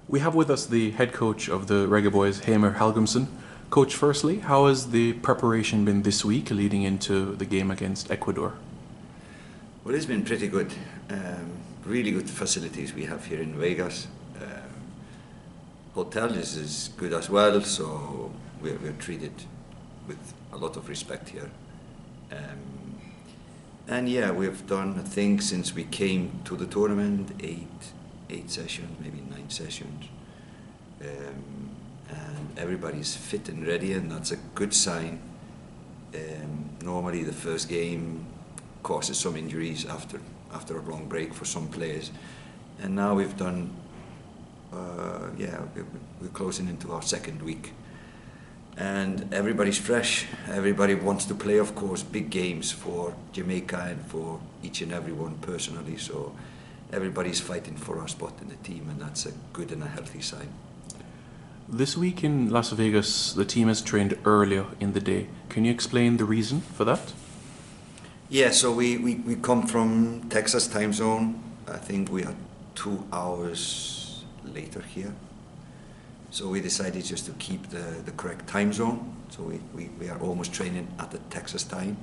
We have with us the head coach of the Reggae Boyz Heimir Hallgrimsson. Coach, firstly, how has the preparation been this week leading into the game against Ecuador? Well, it's been pretty good. Really good facilities we have here in Vegas. Hotel is good as well, so we're treated with a lot of respect here. And yeah, we've done, I think, since we came to the tournament, eight sessions, maybe 9 sessions. And everybody's fit and ready, and that's a good sign. Normally the first game causes some injuries after a long break for some players. And now we've done, we're closing into our second week. And everybody's fresh, everybody wants to play, of course, big games for Jamaica and for each and every one personally, so everybody's fighting for our spot in the team, and that's a good and a healthy sign. This week in Las Vegas, the team has trained earlier in the day. Can you explain the reason for that? Yeah, so we come from Texas time zone. I think we are 2 hours later here. So we decided just to keep the correct time zone. So we are almost training at the Texas time.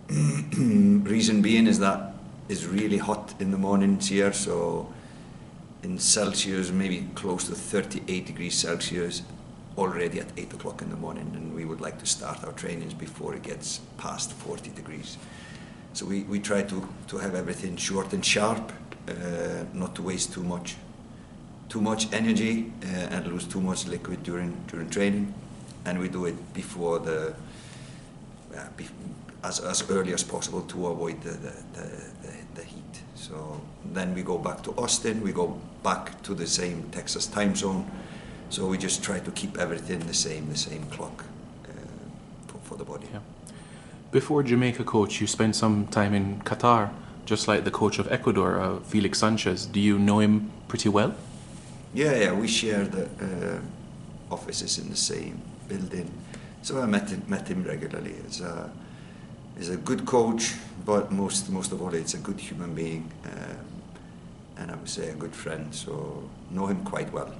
Reason being is that it's really hot in the mornings here, so in Celsius, maybe close to 38 degrees Celsius, already at 8 o'clock in the morning, and we would like to start our trainings before it gets past 40 degrees. So we try to have everything short and sharp, not to waste too much energy and lose too much liquid during training, and we do it before as early as possible to avoid the heat. So then we go back to Austin, we go back to the same Texas time zone, so we just try to keep everything the same clock for the body. Yeah. Before Jamaica, coach, you spent some time in Qatar, just like the coach of Ecuador, Felix Sanchez. Do you know him pretty well? Yeah, we share the offices in the same building, so I met him regularly. He's a good coach, but most of all, it's a good human being, and I would say a good friend. So know him quite well.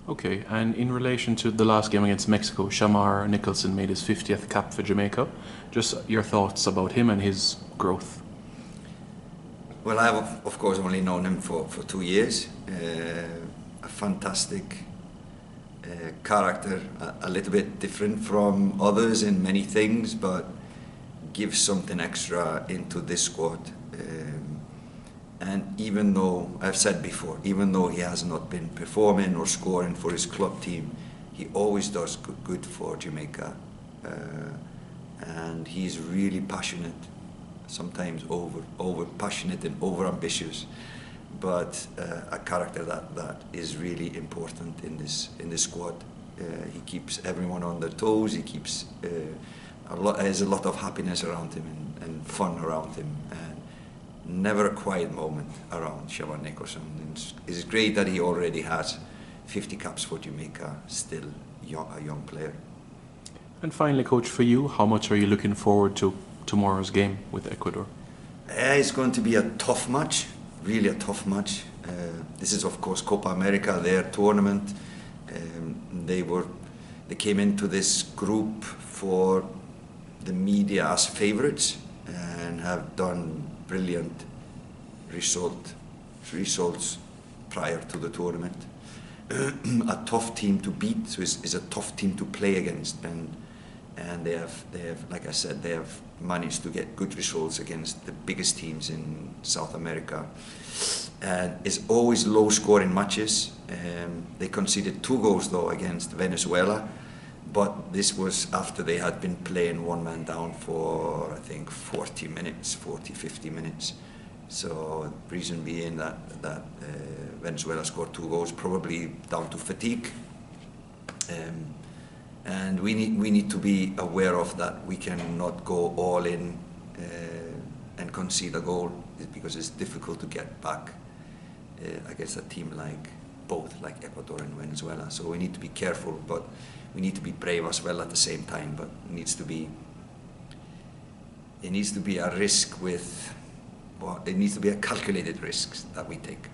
Okay, and in relation to the last game against Mexico, Shamar Nicholson made his 50th cap for Jamaica. Just your thoughts about him and his growth. Well, I've of course only known him for 2 years. A fantastic character, a little bit different from others in many things, but gives something extra into this squad. And even though, I've said before, even though he has not been performing or scoring for his club team, he always does good for Jamaica. And he's really passionate, sometimes over passionate and over ambitious, but a character that is really important in this squad. He keeps everyone on their toes. He keeps there's a lot of happiness around him and fun around him, and never a quiet moment around Shamar Nicholson. And it's great that he already has 50 caps for Jamaica, still a young player. And finally, coach, for you, how much are you looking forward to tomorrow's game with Ecuador? It's going to be a tough match, really a tough match. This is of course Copa America, their tournament. They came into this group for the media as favorites and have done brilliant results prior to the tournament. A tough team to beat, so it's a tough team to play against, and they have, like I said, they have managed to get good results against the biggest teams in South America. And it's always low scoring matches. They conceded 2 goals though against Venezuela, but this was after they had been playing one man down for, I think, 40 minutes, 50 minutes. So reason being that Venezuela scored 2 goals, probably down to fatigue. And we need to be aware of that. We cannot go all in and concede a goal, because it's difficult to get back against a team like Ecuador and Venezuela. So we need to be careful, but we need to be brave as well at the same time. But it needs to be a risk with, well, it needs to be a calculated risk that we take.